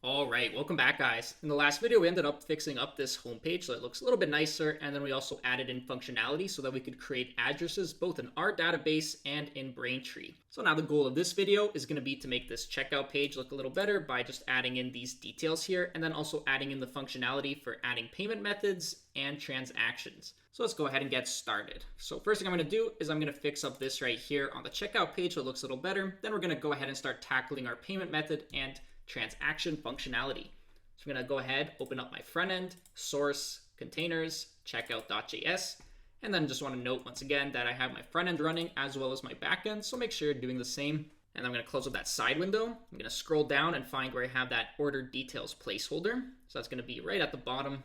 All right, welcome back, guys. In the last video, we ended up fixing up this homepage so it looks a little bit nicer, and then we also added in functionality so that we could create addresses both in our database and in Braintree. So now the goal of this video is going to be to make this checkout page look a little better by just adding in these details here, and then also adding in the functionality for adding payment methods and transactions. So let's go ahead and get started. So first thing I'm going to do is I'm going to fix up this right here on the checkout page so it looks a little better. Then we're going to go ahead and start tackling our payment method and transaction functionality. So I'm going to go ahead, open up my front end, source, containers, checkout.js, and then just want to note once again that I have my front end running as well as my back end, so make sure you're doing the same. And I'm going to close up that side window. I'm going to scroll down and find where I have that order details placeholder. So that's going to be right at the bottom.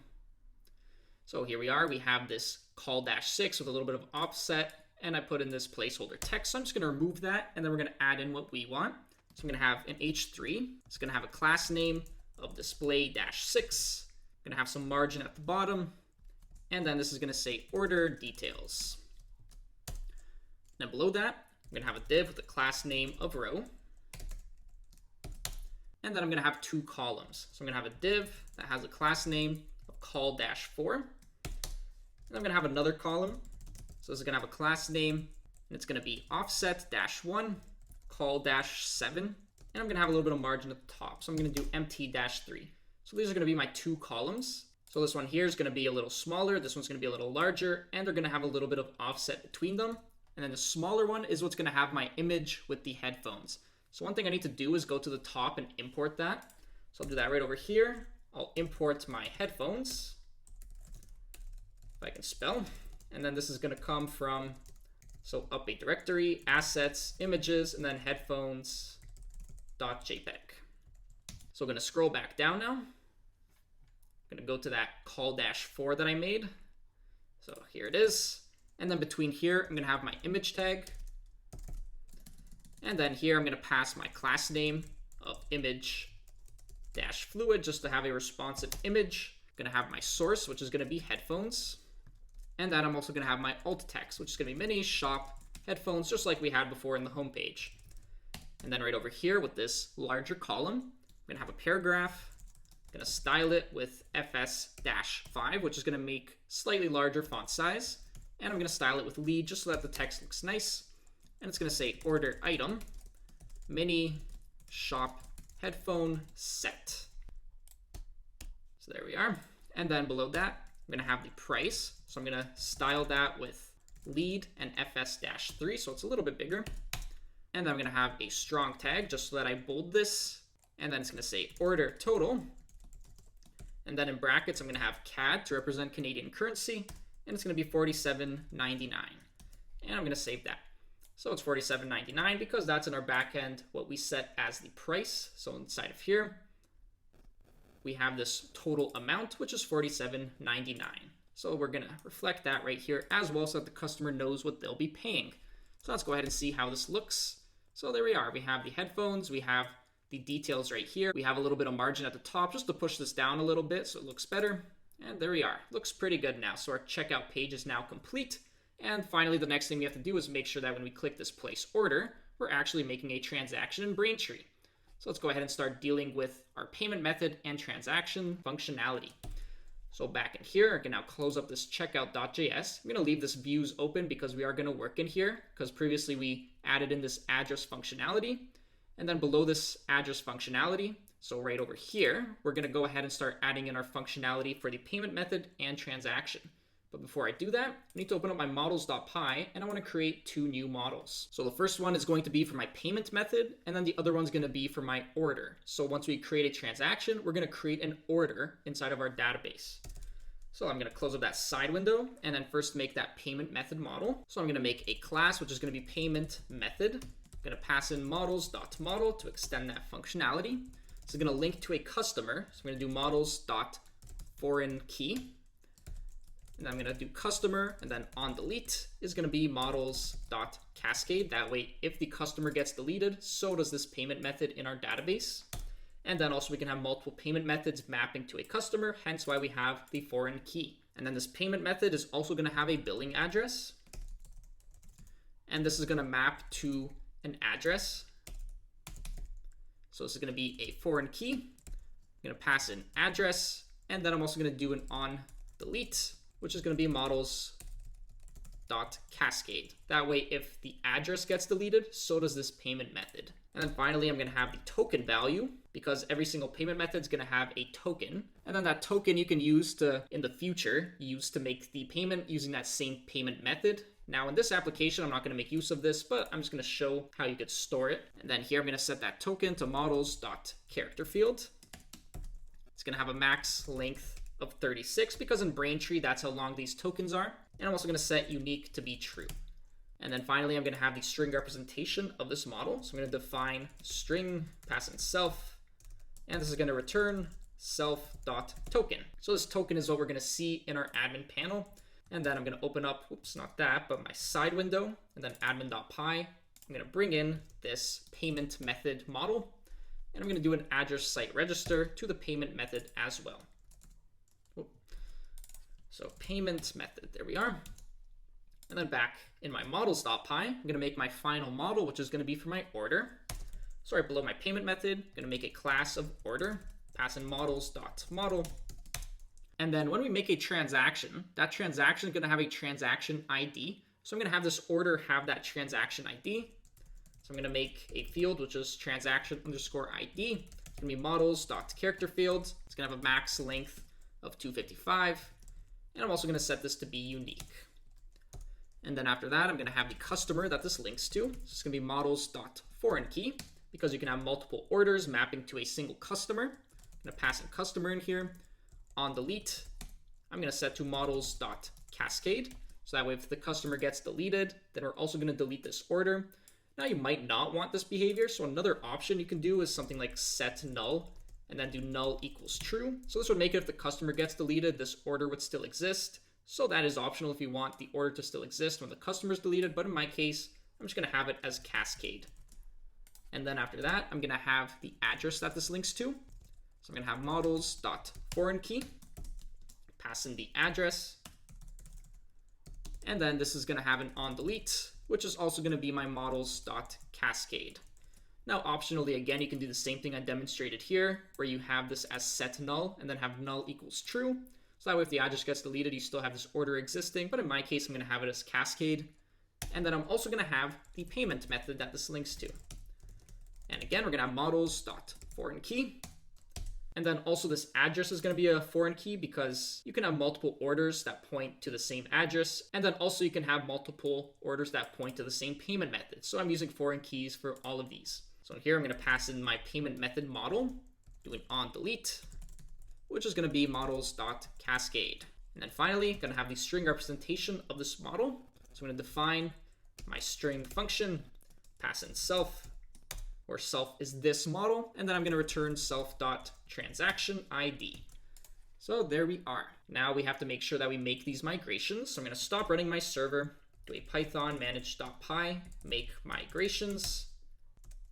So here we are. We have this call-6 with a little bit of offset, and I put in this placeholder text. So I'm just going to remove that, and then we're going to add in what we want. So I'm going to have an H3. It's going to have a class name of display-6. I'm going to have some margin at the bottom. And then this is going to say order details. Then below that, I'm going to have a div with a class name of row. And then I'm going to have two columns. So I'm going to have a div that has a class name of call-4. And I'm going to have another column. So this is going to have a class name, and it's going to be offset-1. call-7, and I'm going to have a little bit of margin at the top. So I'm going to do empty-3. So these are going to be my two columns. So this one here is going to be a little smaller. This one's going to be a little larger, and they're going to have a little bit of offset between them. And then the smaller one is what's going to have my image with the headphones. So one thing I need to do is go to the top and import that. So I'll do that right over here. I'll import my headphones, if I can spell. And then this is going to come from up a directory, assets, images, and then headphones.jpg. So I'm going to scroll back down now. I'm going to go to that call-4 that I made. So here it is. And then between here, I'm going to have my image tag. And then here, I'm going to pass my class name of image-fluid just to have a responsive image. I'm going to have my source, which is going to be headphones. And then I'm also going to have my alt text, which is going to be minis, shop, headphones, just like we had before in the home page. And then right over here with this larger column, I'm going to have a paragraph. I'm going to style it with FS-5, which is going to make slightly larger font size. And I'm going to style it with lead just so that the text looks nice. And it's going to say order item, mini, shop, headphone, set. So there we are. And then below that, I'm going to have the price. So I'm going to style that with lead and FS-3, so it's a little bit bigger. And then I'm going to have a strong tag just so that I bold this. And then it's going to say order total. And then in brackets, I'm going to have CAD to represent Canadian currency. And it's going to be $47.99. And I'm going to save that. So it's $47.99 because that's in our backend what we set as the price. So inside of here, we have this total amount, which is $47.99. So we're going to reflect that right here as well so that the customer knows what they'll be paying. So let's go ahead and see how this looks. So there we are. We have the headphones. We have the details right here. We have a little bit of margin at the top just to push this down a little bit so it looks better. And there we are. Looks pretty good now. So our checkout page is now complete. And finally, the next thing we have to do is make sure that when we click this place order, we're actually making a transaction in Braintree. So let's go ahead and start dealing with our payment method and transaction functionality. So back in here, I can now close up this checkout.js. I'm going to leave this views open because we are going to work in here because previously we added in this address functionality. And then below this address functionality, so right over here, we're going to go ahead and start adding in our functionality for the payment method and transaction. But before I do that, I need to open up my models.py and I want to create two new models. So the first one is going to be for my payment method, and then the other one's going to be for my order. So once we create a transaction, we're going to create an order inside of our database. So I'm going to close up that side window and then first make that payment method model. So I'm going to make a class, which is going to be payment method. I'm going to pass in models.model to extend that functionality. This is going to link to a customer. So I'm going to do models.foreign-key. And I'm going to do customer, and then on delete is going to be models.cascade. That way, if the customer gets deleted, so does this payment method in our database. And then also we can have multiple payment methods mapping to a customer, hence why we have the foreign key. And then this payment method is also going to have a billing address. And this is going to map to an address. So this is going to be a foreign key. I'm going to pass in address, and then I'm also going to do an on delete, which is going to be models.cascade. That way, if the address gets deleted, so does this payment method. And then finally, I'm going to have the token value, because every single payment method is going to have a token. And then that token you can use to, in the future, use to make the payment using that same payment method. Now in this application, I'm not going to make use of this, but I'm just going to show how you could store it. And then here, I'm going to set that token to models.character field. It's going to have a max length of 36 because in Braintree, that's how long these tokens are. And I'm also going to set unique to be true. And then finally, I'm going to have the string representation of this model. So I'm going to define string, pass in self, and this is going to return self.token. So this token is what we're going to see in our admin panel. And then I'm going to open up, oops, not that, but my side window, and then admin.py. I'm going to bring in this payment method model, and I'm going to do an address site register to the payment method as well. So payment method, there we are. And then back in my models.py, I'm going to make my final model, which is going to be for my order. So right below my payment method, I'm going to make a class of order, pass in models.model. And then when we make a transaction, that transaction is going to have a transaction ID. So I'm going to have this order have that transaction ID. So I'm going to make a field, which is transaction underscore ID. It's going to be models.character field. It's going to have a max length of 255. And I'm also going to set this to be unique. And then after that, I'm going to have the customer that this links to. So it's going to be models.foreignkey because you can have multiple orders mapping to a single customer. I'm going to pass in customer in here. On delete, I'm going to set to models.cascade. So that way, if the customer gets deleted, then we're also going to delete this order. Now, you might not want this behavior. So another option you can do is something like set null and then do null equals true. So this would make it if the customer gets deleted, this order would still exist. So that is optional if you want the order to still exist when the customer is deleted. But in my case, I'm just going to have it as cascade. And then after that, I'm going to have the address that this links to. So I'm going to have models.foreignkey, pass in the address, and then this is going to have an on delete, which is also going to be my models.cascade. Now, optionally, again, you can do the same thing I demonstrated here, where you have this as set null and then have null equals true. So that way, if the address gets deleted, you still have this order existing. But in my case, I'm going to have it as cascade. And then I'm also going to have the payment method that this links to. And again, we're going to have models.foreignkey. And then also this address is going to be a foreign key because you can have multiple orders that point to the same address. And then also you can have multiple orders that point to the same payment method. So I'm using foreign keys for all of these. So here I'm going to pass in my payment method model, do an on delete, which is going to be models.cascade. And then finally, I'm going to have the string representation of this model. So I'm going to define my string function, pass in self, where self is this model, and then I'm going to return self.transaction ID. So there we are. Now we have to make sure that we make these migrations. So I'm going to stop running my server, do a python manage.py, make migrations,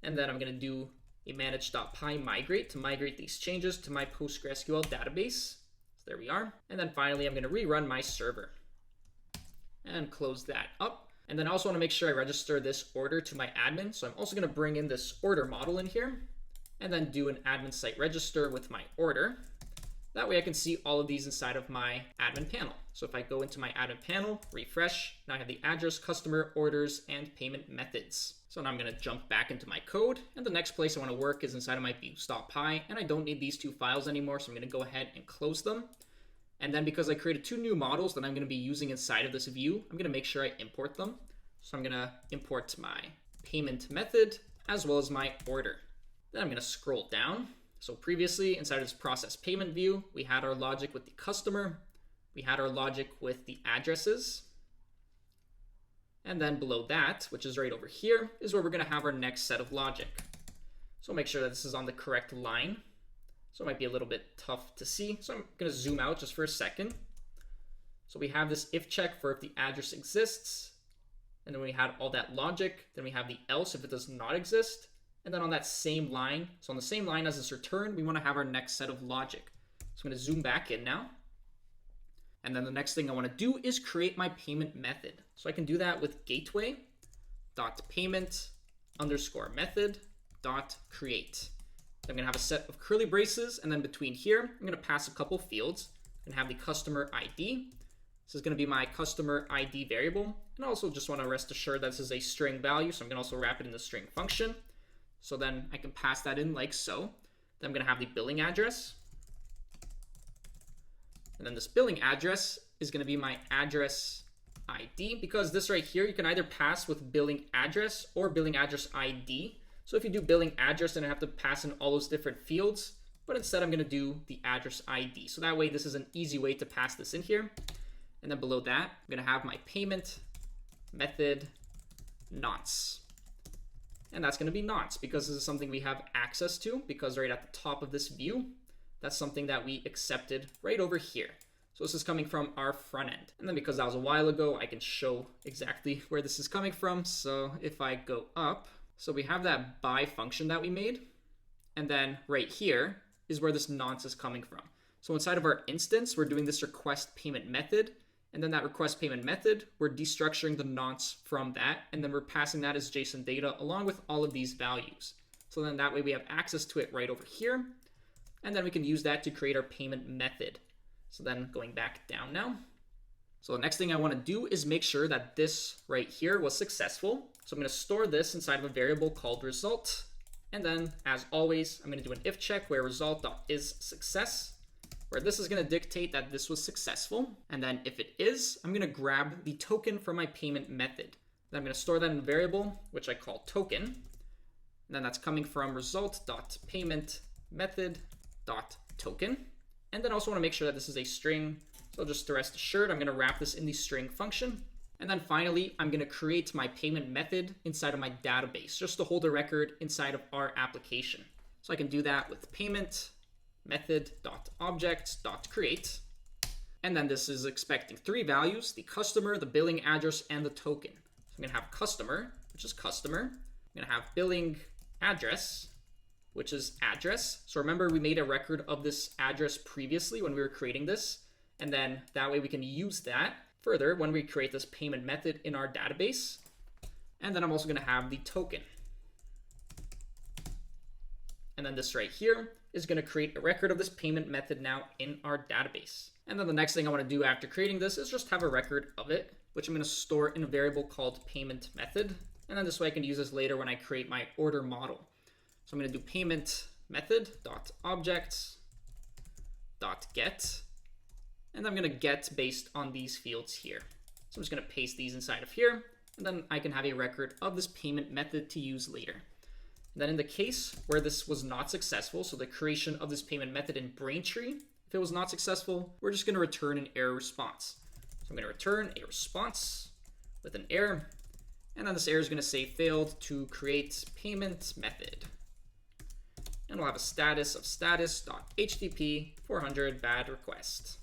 and then I'm going to do a manage.py migrate to migrate these changes to my PostgreSQL database. So there we are. And then finally, I'm going to rerun my server and close that up. And then I also want to make sure I register this order to my admin. So I'm also going to bring in this order model in here and then do an admin site register with my order. That way I can see all of these inside of my admin panel. So if I go into my admin panel, refresh, now I have the address, customer, orders, and payment methods. So now I'm going to jump back into my code. And the next place I want to work is inside of my views.py. And I don't need these two files anymore. So I'm going to go ahead and close them. And then because I created two new models that I'm going to be using inside of this view, I'm going to make sure I import them. So I'm going to import my payment method as well as my order. Then I'm going to scroll down. So previously inside of this process payment view, we had our logic with the customer. We had our logic with the addresses. And then below that, which is right over here, is where we're going to have our next set of logic. So make sure that this is on the correct line. So it might be a little bit tough to see. So I'm going to zoom out just for a second. So we have this if check for if the address exists. And then we had all that logic. Then we have the else if it does not exist. And then on that same line, so on the same line as this return, we want to have our next set of logic. So I'm going to zoom back in now. And then the next thing I want to do is create my payment method. So I can do that with gateway.payment_method.create. I'm going to have a set of curly braces, and then between here, I'm going to pass a couple fields. I'm going to have the customer ID. This is going to be my customer ID variable. And I also just want to rest assured that this is a string value, so I'm going to also wrap it in the string function. So then I can pass that in like so. Then I'm going to have the billing address. And then this billing address is going to be my address ID, because this right here, you can either pass with billing address or billing address ID. So if you do billing address, then I have to pass in all those different fields, but instead I'm going to do the address ID. So that way, this is an easy way to pass this in here. And then below that, I'm going to have my payment method nonce. And that's going to be nonce because this is something we have access to, because right at the top of this view, that's something that we accepted right over here. So this is coming from our front end. And then because that was a while ago, I can show exactly where this is coming from. So if I go up, so we have that buy function that we made. And then right here is where this nonce is coming from. So inside of our instance, we're doing this request payment method. And then that request payment method, we're destructuring the nonce from that. And then we're passing that as JSON data along with all of these values. So then that way we have access to it right over here. And then we can use that to create our payment method. So then going back down now. So the next thing I want to do is make sure that this right here was successful. So I'm going to store this inside of a variable called result. And then as always, I'm going to do an if check where result.isSuccess, where this is going to dictate that this was successful. And then if it is, I'm going to grab the token from my payment method. Then I'm going to store that in a variable, which I call token. And then that's coming from result.payment method.token. And then also want to make sure that this is a string. So just to rest assured, I'm going to wrap this in the string function. And then finally, I'm going to create my payment method inside of my database, just to hold a record inside of our application. So I can do that with payment method.objects.create. And then this is expecting 3 values, the customer, the billing address, and the token. So I'm going to have customer, which is customer. I'm going to have billing address, which is address. So remember, we made a record of this address previously when we were creating this. And then that way we can use that further when we create this payment method in our database. And then I'm also going to have the token. And then this right here is going to create a record of this payment method now in our database. And then the next thing I want to do after creating this is just have a record of it, which I'm going to store in a variable called payment method. And then this way I can use this later when I create my order model. So I'm going to do payment method.objects.get. And I'm going to get based on these fields here. So I'm just going to paste these inside of here. And then I can have a record of this payment method to use later. And then in the case where this was not successful, so the creation of this payment method in Braintree, if it was not successful, we're just going to return an error response. So I'm going to return a response with an error. And then this error is going to say failed to create payment method. And we'll have a status of status.http 400 bad request.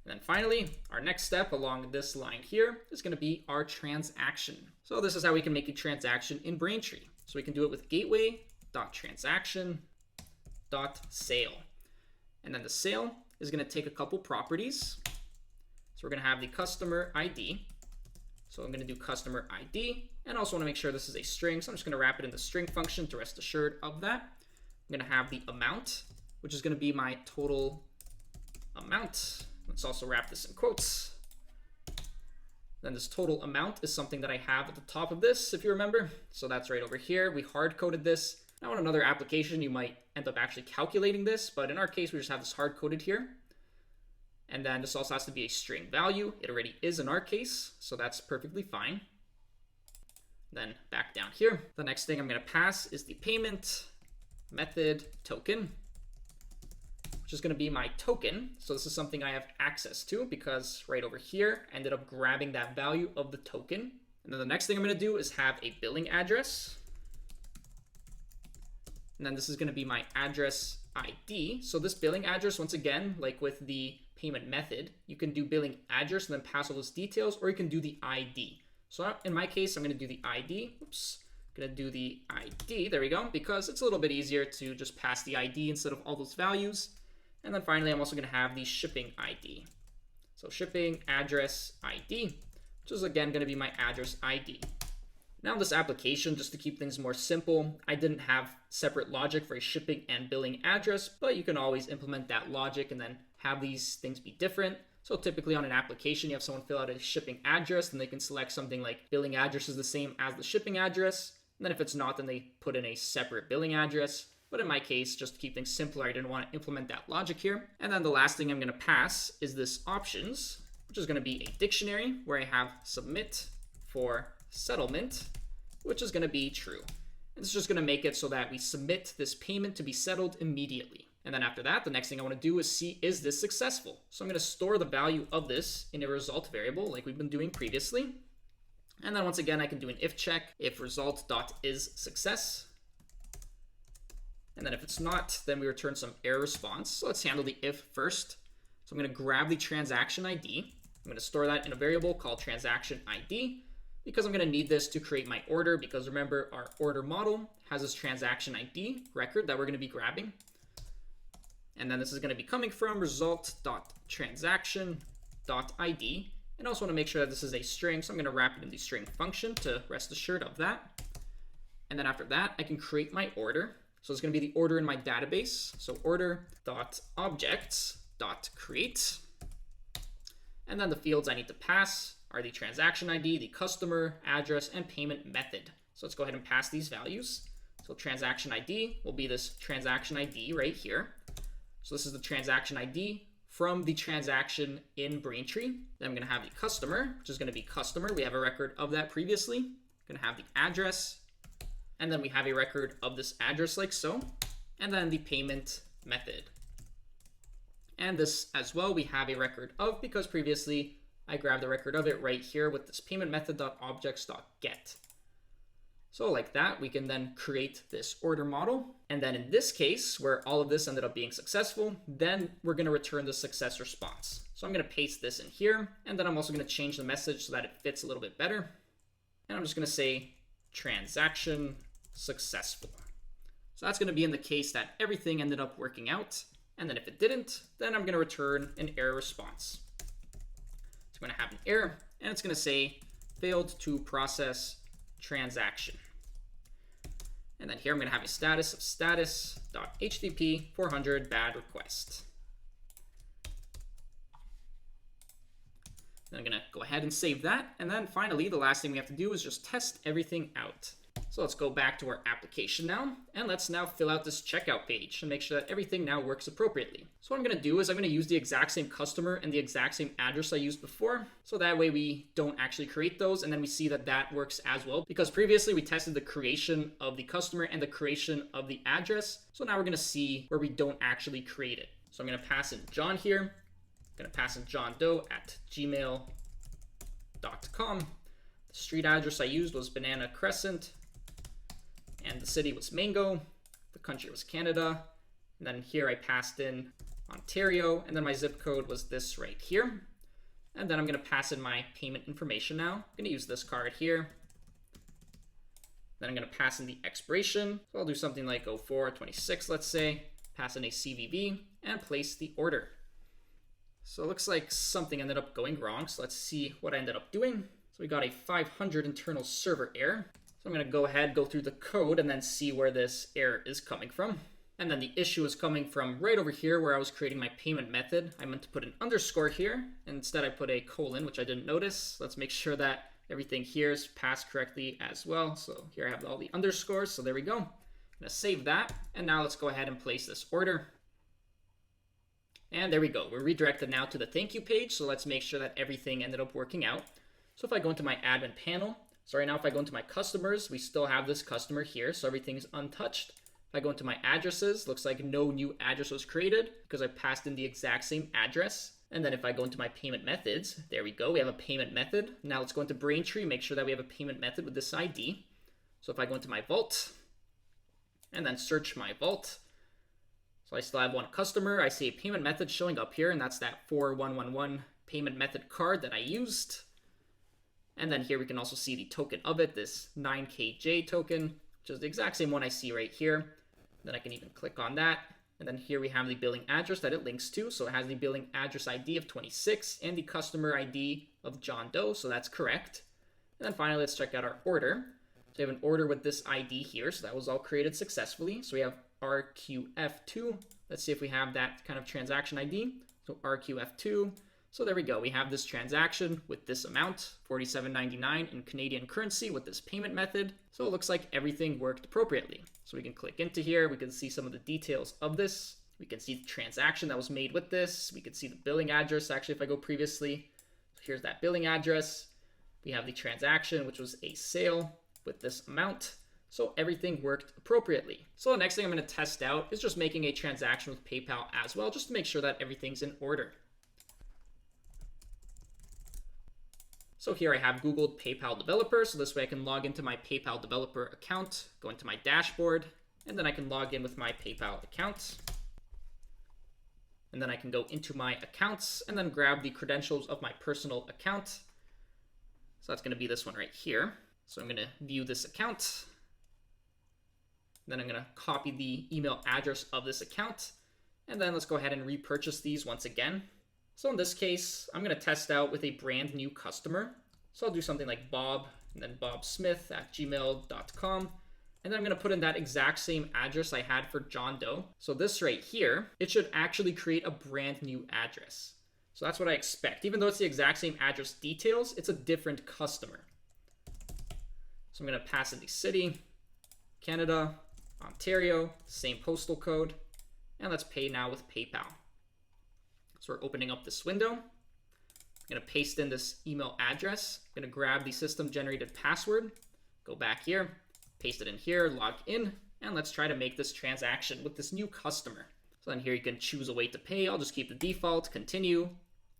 And then finally, our next step along this line here is going to be our transaction. So this is how we can make a transaction in Braintree. So we can do it with gateway.transaction.sale. And then the sale is going to take a couple properties. So we're going to have the customer ID. So I'm going to do customer ID, and also want to make sure this is a string. So I'm just going to wrap it in the string function to rest assured of that. I'm going to have the amount, which is going to be my total amount. Let's also wrap this in quotes. Then this total amount is something that I have at the top of this, if you remember. So that's right over here. We hard-coded this. Now in another application, you might end up actually calculating this, but in our case, we just have this hard-coded here. And then this also has to be a string value. It already is in our case, so that's perfectly fine. Then back down here, the next thing I'm going to pass is the payment method token, which is going to be my token. So this is something I have access to because right over here, I ended up grabbing that value of the token. And then the next thing I'm going to do is have a billing address. And then this is going to be my address ID. So this billing address, once again, like with the payment method, you can do billing address and then pass all those details, or you can do the ID. So in my case, I'm going to do the ID. Oops. I'm going to do the ID. There we go. Because it's a little bit easier to just pass the ID instead of all those values. And then finally, I'm also going to have the shipping ID. So shipping address ID, which is again going to be my address ID. Now in this application, just to keep things more simple, I didn't have separate logic for a shipping and billing address, but you can always implement that logic and then have these things be different. So typically on an application, you have someone fill out a shipping address, and they can select something like billing address is the same as the shipping address. And then if it's not, then they put in a separate billing address. But in my case, just to keep things simpler, I didn't want to implement that logic here. And then the last thing I'm going to pass is this options, which is going to be a dictionary where I have submit for settlement, which is going to be true. And this is just going to make it so that we submit this payment to be settled immediately. And then after that, the next thing I want to do is see, is this successful? So I'm going to store the value of this in a result variable like we've been doing previously. And then once again, I can do an if check, if result.isSuccess. And then if it's not, then we return some error response. So let's handle the if first. So I'm going to grab the transaction ID. I'm going to store that in a variable called transaction ID because I'm going to need this to create my order, because remember, our order model has this transaction ID record that we're going to be grabbing. And then this is going to be coming from result.transaction.id. And I also want to make sure that this is a string, so I'm going to wrap it in the string function to rest assured of that. And then after that, I can create my order. So it's going to be the order in my database. So order.objects.create. And then the fields I need to pass are the transaction ID, the customer, address, and payment method. So let's go ahead and pass these values. So transaction ID will be this transaction ID right here. So this is the transaction ID from the transaction in Braintree. Then I'm going to have the customer, which is going to be customer. We have a record of that previously. I'm going to have the address. And then we have a record of this address like so. And then the payment method. And this as well, we have a record of, because previously I grabbed the record of it right here with this payment method.objects.get. So like that, we can then create this order model. And then in this case, where all of this ended up being successful, then we're going to return the success response. So I'm going to paste this in here. And then I'm also going to change the message so that it fits a little bit better. And I'm just going to say transaction successful. So that's going to be in the case that everything ended up working out. And then if it didn't, then I'm going to return an error response. It's going to have an error, and it's going to say failed to process transaction. And then here I'm going to have a status of status.http 400 bad request. Then I'm going to go ahead and save that. And then finally, the last thing we have to do is just test everything out. So let's go back to our application now, and let's now fill out this checkout page and make sure that everything now works appropriately. So what I'm going to do is I'm going to use the exact same customer and the exact same address I used before. So that way we don't actually create those, and then we see that that works as well, because previously we tested the creation of the customer and the creation of the address. So now we're going to see where we don't actually create it. So I'm going to pass in John here. I'm going to pass in johndoe@gmail.com. The street address I used was Banana Crescent. And the city was Mango, the country was Canada, and then here I passed in Ontario, and then my zip code was this right here. And then I'm going to pass in my payment information now. I'm going to use this card here. Then I'm going to pass in the expiration. So I'll do something like 04/26, let's say, pass in a CVV, and place the order. So it looks like something ended up going wrong, so let's see what I ended up doing. So we got a 500 internal server error. So I'm going to go ahead, go through the code, and then see where this error is coming from. And then the issue is coming from right over here where I was creating my payment method. I meant to put an underscore here. And instead, I put a colon, which I didn't notice. Let's make sure that everything here is passed correctly as well. So here I have all the underscores. So there we go. I'm going to save that. And now let's go ahead and place this order. And there we go. We're redirected now to the thank you page. So let's make sure that everything ended up working out. So if I go into my admin panel, so right now, if I go into my customers, we still have this customer here, so everything is untouched. If I go into my addresses, looks like no new address was created because I passed in the exact same address. And then if I go into my payment methods, there we go, we have a payment method. Now let's go into Braintree, make sure that we have a payment method with this ID. So if I go into my vault, and then search my vault, so I still have one customer, I see a payment method showing up here, and that's that 4111 payment method card that I used. And then here we can also see the token of it, this 9KJ token, which is the exact same one I see right here. Then I can even click on that. And then here we have the billing address that it links to. So it has the billing address ID of 26 and the customer ID of John Doe. So that's correct. And then finally, let's check out our order. we have an order with this ID here, so that was all created successfully. So we have RQF2. Let's see if we have that kind of transaction ID. So RQF2. So there we go. We have this transaction with this amount, $47.99 in Canadian currency with this payment method. So it looks like everything worked appropriately. So we can click into here. We can see some of the details of this. We can see the transaction that was made with this. We can see the billing address, actually, if I go previously. So here's that billing address. We have the transaction, which was a sale with this amount. So everything worked appropriately. So the next thing I'm going to test out is just making a transaction with PayPal as well, just to make sure that everything's in order. So here I have Googled PayPal developer. So this way I can log into my PayPal developer account, go into my dashboard, and then I can log in with my PayPal account. And then I can go into my accounts and then grab the credentials of my personal account. So that's going to be this one right here. So I'm going to view this account. Then I'm going to copy the email address of this account. And then let's go ahead and repurchase these once again. So in this case, I'm going to test out with a brand new customer. So I'll do something like Bob and then bobsmith@gmail.com. And then I'm going to put in that exact same address I had for John Doe. So this right here, it should actually create a brand new address. So that's what I expect. Even though it's the exact same address details, it's a different customer. So I'm going to pass in the city, Canada, Ontario, same postal code. And let's pay now with PayPal. So we're opening up this window. I'm going to paste in this email address. I'm going to grab the system generated password, go back here, paste it in here, log in, and let's try to make this transaction with this new customer. So then here you can choose a way to pay. I'll just keep the default, continue,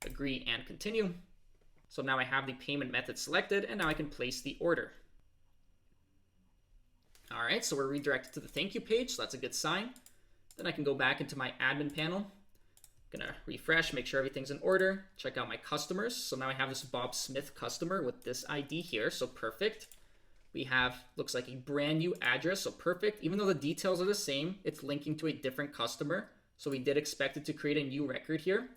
agree, and continue. So now I have the payment method selected, and now I can place the order. All right, so we're redirected to the thank you page, so that's a good sign. Then I can go back into my admin panel. I'm gonna refresh, make sure everything's in order, check out my customers. So now I have this Bob Smith customer with this ID here, so perfect. We have, looks like a brand new address, so perfect. Even though the details are the same, it's linking to a different customer. So we did expect it to create a new record here.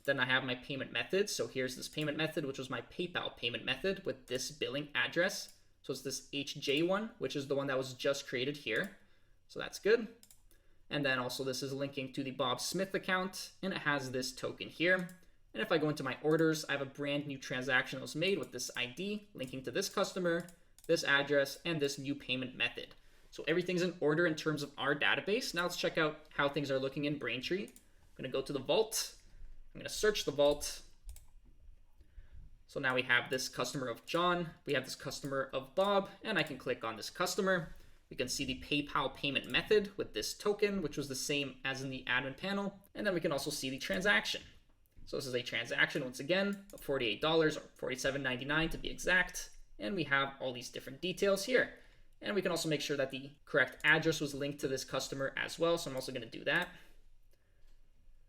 Then I have my payment method. So here's this payment method, which was my PayPal payment method with this billing address. So it's this HJ one, which is the one that was just created here. So that's good. And then also this is linking to the Bob Smith account, and it has this token here. And if I go into my orders, I have a brand new transaction that was made with this ID, linking to this customer, this address, and this new payment method. So everything's in order in terms of our database. Now let's check out how things are looking in Braintree. I'm going to go to the vault. I'm going to search the vault. So now we have this customer of John. We have this customer of Bob, and I can click on this customer. We can see the PayPal payment method with this token, which was the same as in the admin panel. And then we can also see the transaction. So this is a transaction, once again, of $48 or $47.99 to be exact. And we have all these different details here. And we can also make sure that the correct address was linked to this customer as well. So I'm also going to do that.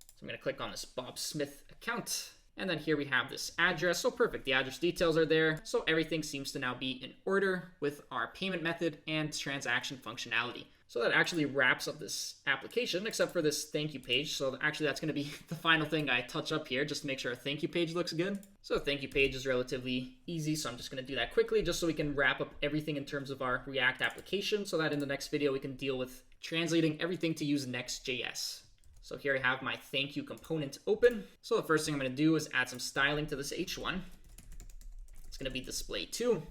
So I'm going to click on this Bob Smith account. And then here we have this address. So perfect. The address details are there. So everything seems to now be in order with our payment method and transaction functionality. So that actually wraps up this application, except for this thank you page. So actually that's going to be the final thing I touch up here, just to make sure our thank you page looks good. So the thank you page is relatively easy. So I'm just going to do that quickly, just so we can wrap up everything in terms of our React application, so that in the next video we can deal with translating everything to use Next.js. So here I have my thank you component open. So the first thing I'm going to do is add some styling to this H1. It's going to be display 2.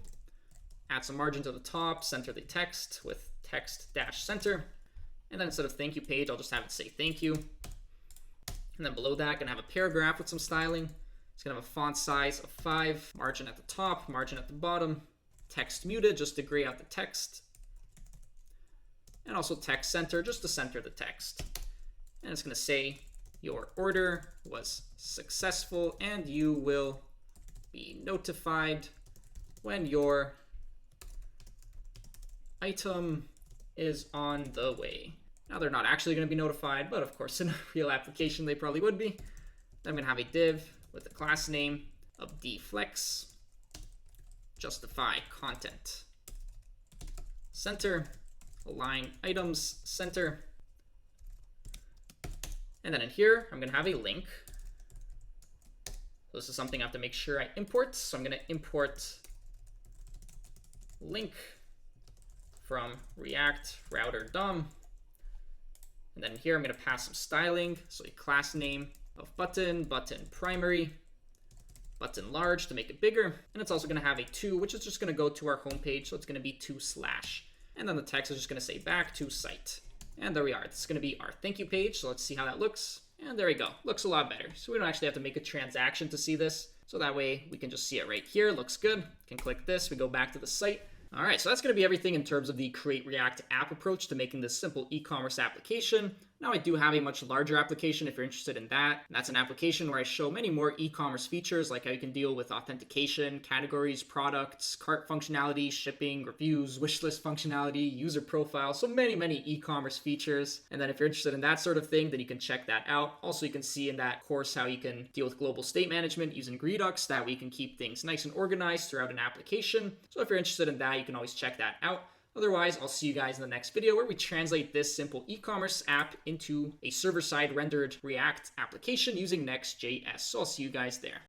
Add some margin to the top, center the text with text-center. And then instead of thank you page, I'll just have it say thank you. And then below that, I'm going to have a paragraph with some styling. It's going to have a font size of 5, margin at the top, margin at the bottom, text muted just to gray out the text, and also text center just to center the text. And it's going to say your order was successful and you will be notified when your item is on the way. Now they're not actually going to be notified, but of course in a real application they probably would be. Then I'm going to have a div with the class name of dflex, justify content, center, align items, center. And then in here, I'm going to have a link. So this is something I have to make sure I import. So I'm going to import link from React router DOM. And then here I'm going to pass some styling. So a class name of button, button primary, button large to make it bigger. And it's also going to have a to, which is just going to go to our home page. So it's going to be to/. And then the text is just going to say back to site. And there we are. This is going to be our thank you page. So let's see how that looks. And there we go. Looks a lot better. So we don't actually have to make a transaction to see this. So that way we can just see it right here. Looks good. Can click this. We go back to the site. All right, so that's going to be everything in terms of the Create React app approach to making this simple e-commerce application. Now I do have a much larger application if you're interested in that. That's an application where I show many more e-commerce features, like how you can deal with authentication, categories, products, cart functionality, shipping, reviews, wish list functionality, user profile, so many e-commerce features. And then if you're interested in that sort of thing, then you can check that out. Also, you can see in that course how you can deal with global state management using Redux. That way you can keep things nice and organized throughout an application. So if you're interested in that, you can always check that out. Otherwise, I'll see you guys in the next video where we translate this simple e-commerce app into a server-side rendered React application using Next.js. So I'll see you guys there.